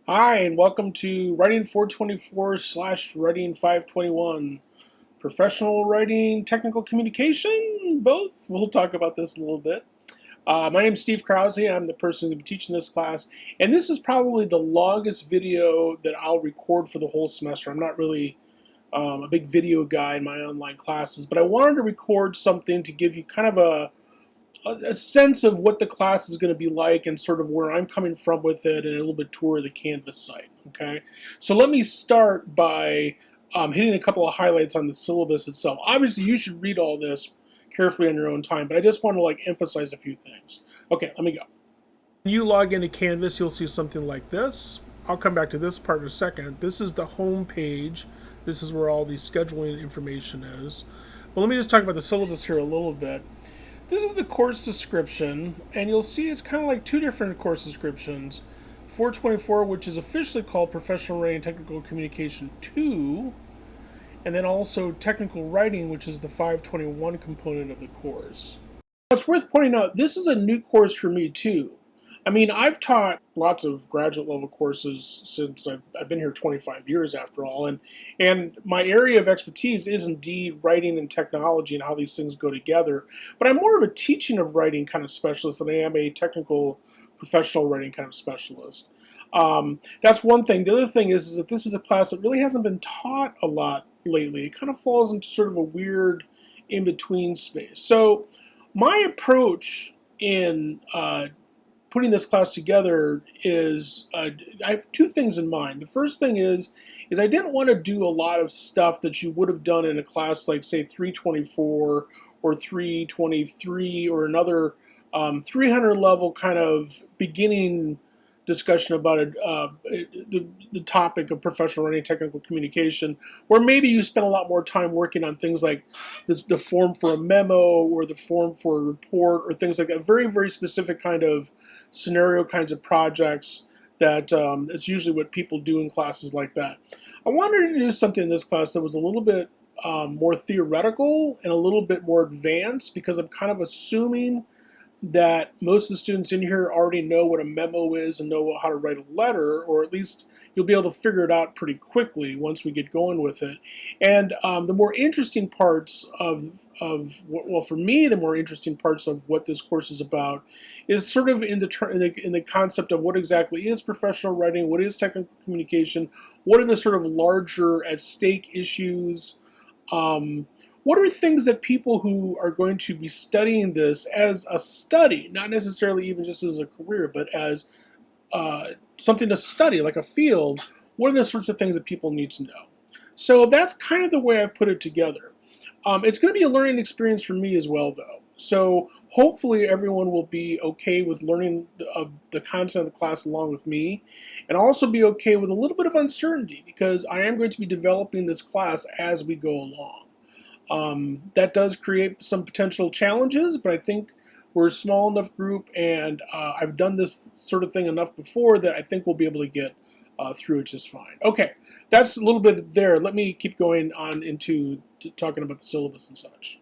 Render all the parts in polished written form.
Hi, and welcome to Writing 424 slash Writing 521. Professional writing, technical communication, both. We'll talk about this a little bit. My name is Steve Krause. I'm the person who's going to be teaching this class, and this is probably the longest video that I'll record for the whole semester. I'm not really a big video guy in my online classes, but I wanted to record something to give you kind of a sense of what the class is going to be like and sort of where I'm coming from with it, and a little bit tour of the Canvas site. Okay, so let me start by hitting a couple of highlights on the syllabus itself. Obviously, you should read all this carefully on your own time, but I just want to emphasize a few things. Okay, let me go. When you log into Canvas, you'll see something like this. I'll come back to this part in a second. This is the home page. This is where all the scheduling information is. But let me just talk about the syllabus here a little bit. This is the course description, and you'll see it's kind of like two different course descriptions. 424, which is officially called Professional Writing Technical Communication 2, and then also Technical Writing, which is the 521 component of the course. It's worth pointing out, this is a new course for me too. I mean, I've taught lots of graduate level courses since I've been here 25 years after all, and my area of expertise is indeed writing and technology and how these things go together, but I'm more of a teaching of writing kind of specialist than I am a technical professional writing kind of specialist. That's one thing. The other thing is that this is a class that really hasn't been taught a lot lately. It kind of falls into sort of a weird in-between space. So my approach in putting this class together is I have two things in mind. The first thing is I didn't want to do a lot of stuff that you would have done in a class like, say, 324 or 323 or another 300 level kind of beginning discussion about the topic of professional writing technical communication, where maybe you spend a lot more time working on things like the form for a memo or the form for a report or things like that. Very, very specific kind of scenario kinds of projects that it's usually what people do in classes like that. I wanted to do something in this class that was a little bit more theoretical and a little bit more advanced, because I'm kind of assuming that most of the students in here already know what a memo is and know how to write a letter, or at least you'll be able to figure it out pretty quickly once we get going with it. And the more interesting parts well, for me, the more interesting parts of what this course is about is sort of in the concept of what exactly is professional writing, what is technical communication, what are the sort of larger at stake issues, what are things that people who are going to be studying this as a study, not necessarily even just as a career, but as something to study, like a field, what are the sorts of things that people need to know? So that's kind of the way I put it together. It's going to be a learning experience for me as well, though. So hopefully everyone will be okay with learning the content of the class along with me, and also be okay with a little bit of uncertainty, because I am going to be developing this class as we go along. That does create some potential challenges, but I think we're a small enough group, and I've done this sort of thing enough before that I think we'll be able to get through it just fine. Okay, that's a little bit there. Let me keep going on into talking about the syllabus and such.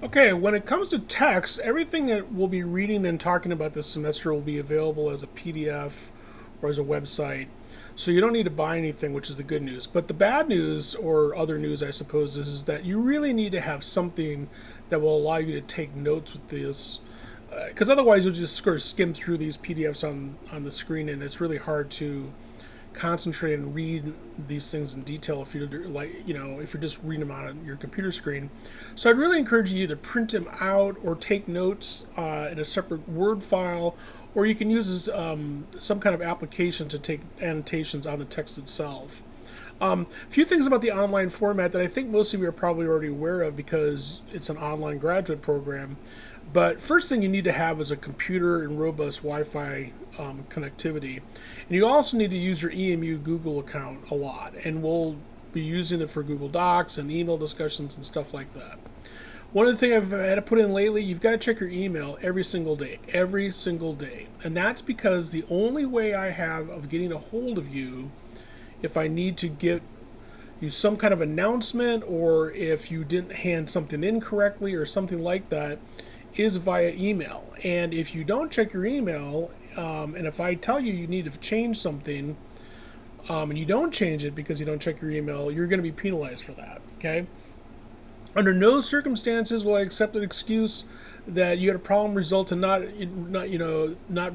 Okay, when it comes to text, everything that we'll be reading and talking about this semester will be available as a PDF or as a website. So you don't need to buy anything, which is the good news. But the bad news, or other news I suppose, is that you really need to have something that will allow you to take notes with this. Because otherwise you'll just sort of skim through these PDFs on the screen, and it's really hard to concentrate and read these things in detail if you're if you're just reading them on your computer screen. So I'd really encourage you to print them out or take notes in a separate Word file, or you can use some kind of application to take annotations on the text itself. A few things about the online format that I think most of you are probably already aware of, because it's an online graduate program. But first thing you need to have is a computer and robust Wi-Fi connectivity. And you also need to use your EMU Google account a lot. And we'll be using it for Google Docs and email discussions and stuff like that. One of the things I've had to put in lately, you've got to check your email every single day. And that's because the only way I have of getting a hold of you, if I need to get you some kind of announcement, or if you didn't hand something in correctly or something like that, is via email. And if you don't check your email, and if I tell you you need to change something, and you don't change it because you don't check your email, you're going to be penalized for that. Okay. Under no circumstances will I accept an excuse that you had a problem result in not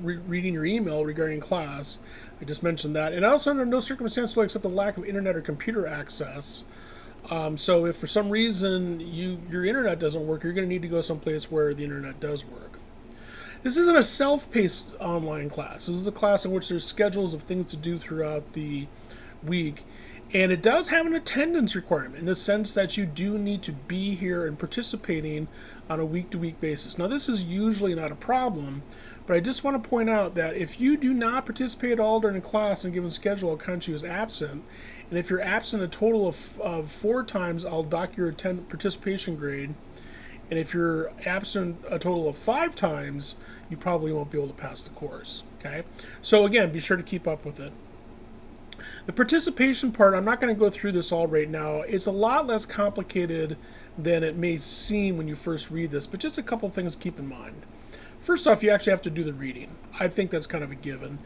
reading your email regarding class. I just mentioned that, and also under no circumstances will I accept a lack of internet or computer access. So if for some reason your internet doesn't work, you're going to need to go someplace where the internet does work. This isn't a self-paced online class. This is a class in which there's schedules of things to do throughout the week. And it does have an attendance requirement in the sense that you do need to be here and participating on a week-to-week basis. Now, this is usually not a problem, but I just want to point out that if you do not participate at all during a class in a given schedule, I'll count you as absent. And if you're absent a total of 4 times, I'll dock your participation grade. And if you're absent a total of 5 times, you probably won't be able to pass the course. Okay? So again, be sure to keep up with it. The participation part, I'm not going to go through this all right now. It's a lot less complicated than it may seem when you first read this, but just a couple things to keep in mind. First off, you actually have to do the reading. I think that's kind of a given.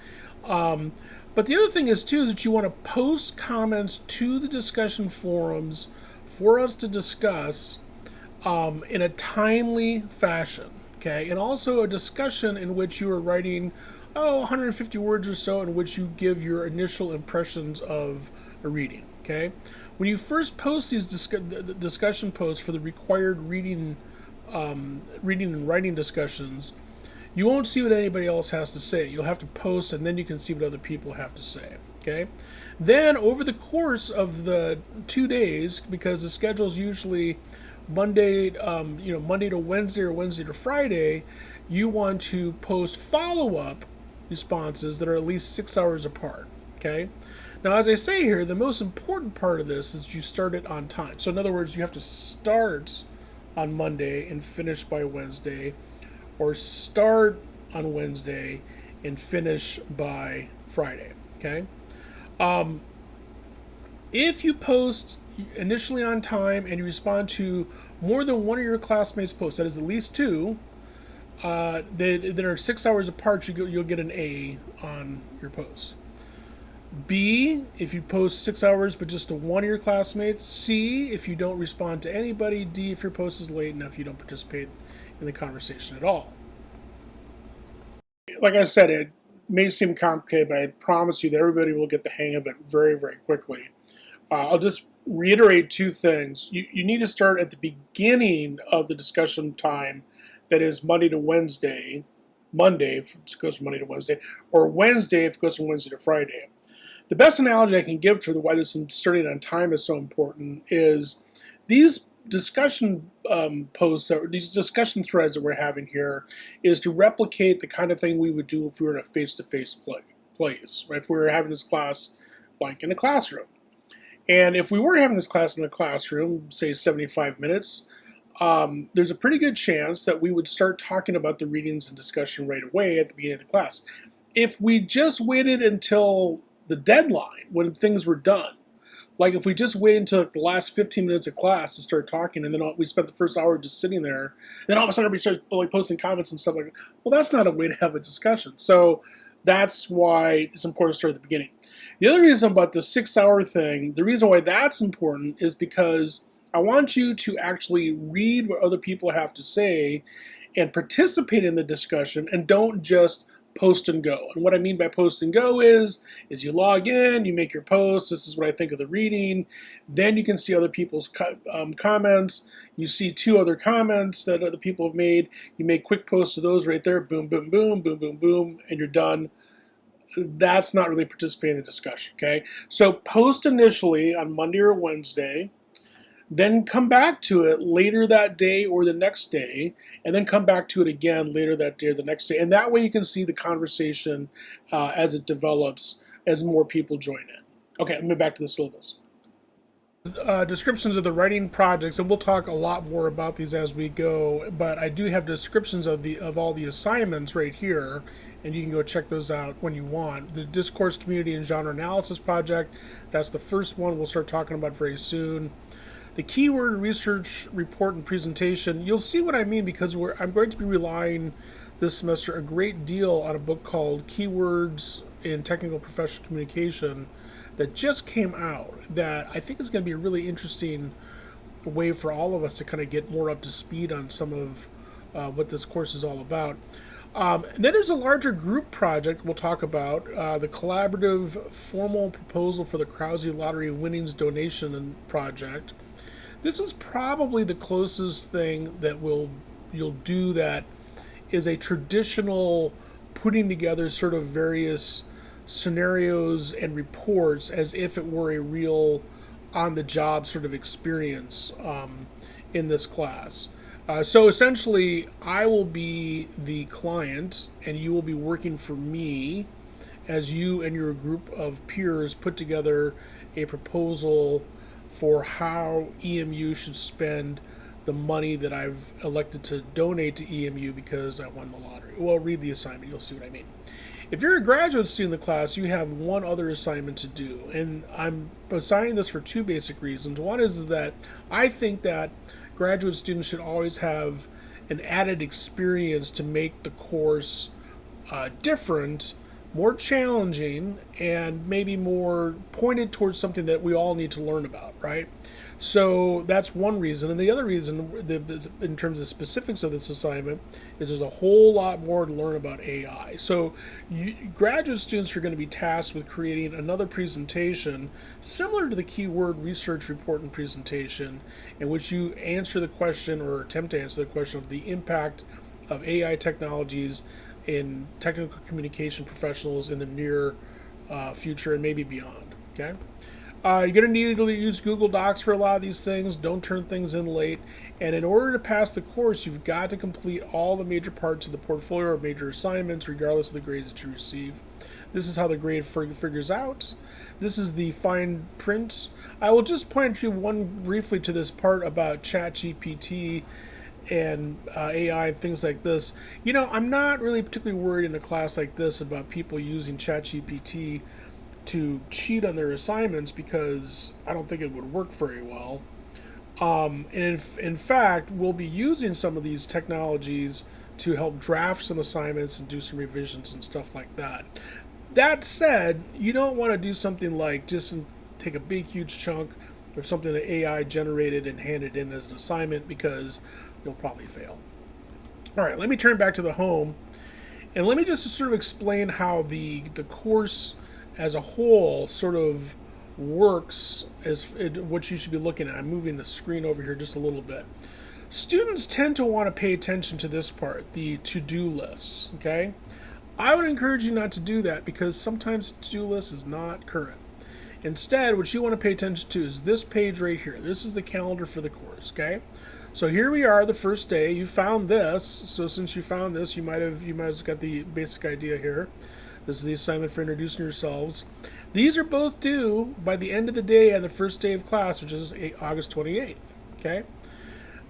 But the other thing is, too, is that you want to post comments to the discussion forums for us to discuss in a timely fashion. Okay? And also a discussion in which you are writing 150 words or so in which you give your initial impressions of a reading. Okay, when you first post these discussion posts for the required reading and writing discussions, you won't see what anybody else has to say. You'll have to post, and then you can see what other people have to say. Okay, then over the course of the 2 days, because the schedule is usually Monday to Wednesday or Wednesday to Friday, you want to post follow-up responses that are at least 6 hours apart. Okay. Now, as I say here, the most important part of this is you start it on time. So, in other words, you have to start on Monday and finish by Wednesday, or start on Wednesday and finish by Friday. Okay. If you post initially on time and you respond to more than one of your classmates' posts, that is at least 2. That are 6 hours apart, you'll get an A on your post. B, if you post 6 hours but just to one of your classmates. C, if you don't respond to anybody. D, if your post is late enough, you don't participate in the conversation at all. Like I said, it may seem complicated, but I promise you that everybody will get the hang of it very, very quickly. I'll just reiterate 2 things. You need to start at the beginning of the discussion time. That is Monday to Wednesday, Monday if it goes from Monday to Wednesday, or Wednesday if it goes from Wednesday to Friday. The best analogy I can give for why this starting on time is so important is these discussion posts, or these discussion threads that we're having here, is to replicate the kind of thing we would do if we were in a face-to-face place, right? If we were having this class like in a classroom. And if we were having this class in a classroom, say 75 minutes, there's a pretty good chance that we would start talking about the readings and discussion right away at the beginning of the class. If we just waited until the deadline when things were done, like if we just waited until the last 15 minutes of class to start talking, and then we spent the first hour just sitting there, then all of a sudden everybody starts posting comments and stuff like that. Well, that's not a way to have a discussion. So that's why it's important to start at the beginning. The other reason about the 6 hour thing, the reason why that's important is because I want you to actually read what other people have to say and participate in the discussion, and don't just post and go. And what I mean by post and go is you log in, you make your post, this is what I think of the reading, then you can see other people's comments, you see 2 other comments that other people have made, you make quick posts of those right there, boom, boom, boom, boom, boom, boom, and you're done. That's not really participating in the discussion, okay? So post initially on Monday or Wednesday, then come back to it later that day or the next day, and then come back to it again later that day or the next day. And that way you can see the conversation as it develops, as more people join in. Okay, let me back to the syllabus. Descriptions of the writing projects, and we'll talk a lot more about these as we go, but I do have descriptions of all the assignments right here, and you can go check those out when you want. The Discourse Community and Genre Analysis Project, that's the first one we'll start talking about very soon. The keyword research report and presentation, you'll see what I mean, because I'm going to be relying this semester a great deal on a book called Keywords in technical professional communication that just came out that I think is going to be a really interesting way for all of us to kind of get more up to speed on some of what this course is all about. And then there's a larger group project we'll talk about, the collaborative formal proposal for the Krause Lottery winnings donation project. This is probably the closest thing that you'll do that is a traditional putting together sort of various scenarios and reports as if it were a real on the job sort of experience in this class. So essentially, I will be the client and you will be working for me as you and your group of peers put together a proposal for how EMU should spend the money that I've elected to donate to EMU because I won the lottery. Well, read the assignment, you'll see what I mean. If you're a graduate student in the class, you have one other assignment to do. And I'm assigning this for two basic reasons. One is that I think that graduate students should always have an added experience to make the course different, more challenging, and maybe more pointed towards something that we all need to learn about, right? So that's one reason. And the other reason, in terms of specifics of this assignment, is there's a whole lot more to learn about AI. So graduate students are going to be tasked with creating another presentation similar to the keyword research report and presentation, in which you answer the question or attempt to answer the question of the impact of AI technologies in technical communication professionals in the near future and maybe beyond. Okay. You're going to need to use Google Docs for a lot of these things. Don't turn things in late. And in order to pass the course, you've got to complete all the major parts of the portfolio or major assignments, regardless of the grades that you receive. This is how the grade figures out. This is the fine print. I will just point you briefly to this part about ChatGPT and AI and things like this. You know, I'm not really particularly worried in a class like this about people using ChatGPT to cheat on their assignments because I don't think it would work very well. And in fact, we'll be using some of these technologies to help draft some assignments and do some revisions and stuff like that. That said, you don't want to do something like just take a big, huge chunk of something that AI generated and handed in as an assignment because you'll probably fail. All right, let me turn back to the home and let me just sort of explain how the course as a whole sort of works as what you should be looking at. I'm moving the screen over here just a little bit. Students tend to want to pay attention to this part, the to-do lists, okay? I would encourage you not to do that because sometimes the to-do list is not current. Instead, what you want to pay attention to is this page right here. This is the calendar for the course, okay? So here we are, the first day. You found this. So since you found this, you might have got the basic idea here. This is the assignment for introducing yourselves. These are both due by the end of the day on the first day of class, which is August 28th. Okay.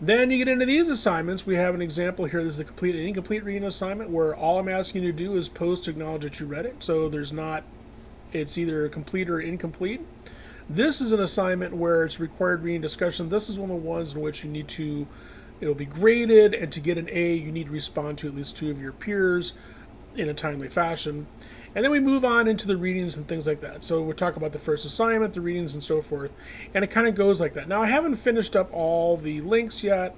Then you get into these assignments. We have an example here. This is the complete and incomplete reading assignment where all I'm asking you to do is pose to acknowledge that you read it. So it's either complete or incomplete. This is an assignment where it's required reading discussion. This is one of the ones in which it'll be graded, and to get an A, you need to respond to at least two of your peers in a timely fashion. And then we move on into the readings and things like that. So we'll talk about the first assignment, the readings, and so forth. And it kind of goes like that. Now, I haven't finished up all the links yet.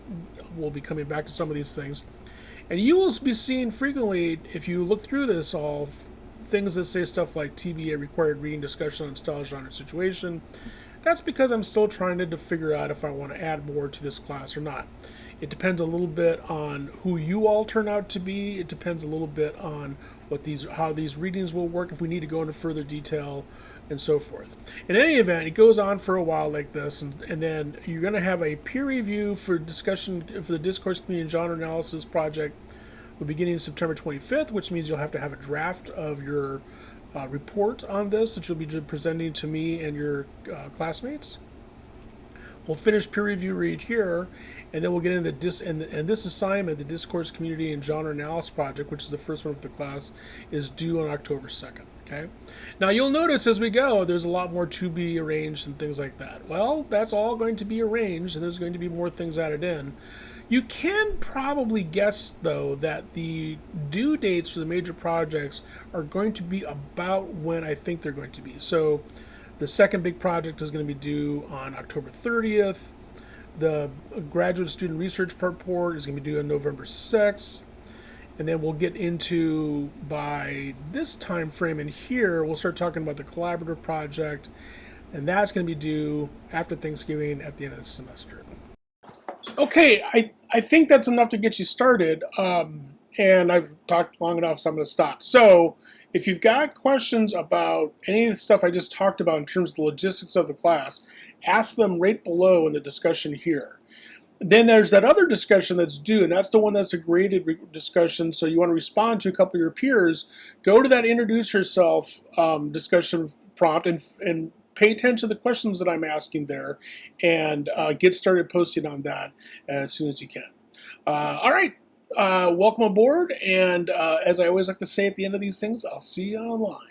We'll be coming back to some of these things. And you will be seeing frequently, if you look through this, all things that say stuff like TBA required reading discussion on style, genre, situation. That's because I'm still trying to figure out if I want to add more to this class or not. It depends a little bit on who you all turn out to be. It depends a little bit on how these readings will work, if we need to go into further detail, and so forth. In any event, it goes on for a while like this, and then you're going to have a peer review for discussion for the discourse community and genre analysis project beginning September 25th, which means you'll have to have a draft of your report on this that you'll be presenting to me and your classmates. We'll finish peer review read here, and then we'll get into this assignment, the Discourse Community and Genre Analysis Project, which is the first one for the class, is due on October 2nd. Okay. Now you'll notice as we go, there's a lot more to be arranged and things like that. Well, that's all going to be arranged, and there's going to be more things added in. You can probably guess, though, that the due dates for the major projects are going to be about when I think they're going to be. So, the second big project is going to be due on October 30th. The graduate student research report is going to be due on November 6th. And then we'll get into, by this time frame in here, we'll start talking about the collaborative project, and that's going to be due after Thanksgiving at the end of the semester. Okay, I think that's enough to get you started, and I've talked long enough, so I'm going to stop. So, if you've got questions about any of the stuff I just talked about in terms of the logistics of the class, ask them right below in the discussion here. Then there's that other discussion that's due, and that's the one that's a graded discussion. So you want to respond to a couple of your peers. Go to that introduce yourself discussion prompt and pay attention to the questions that I'm asking there, and get started posting on that as soon as you can. All right, welcome aboard, and as I always like to say at the end of these things, I'll see you online.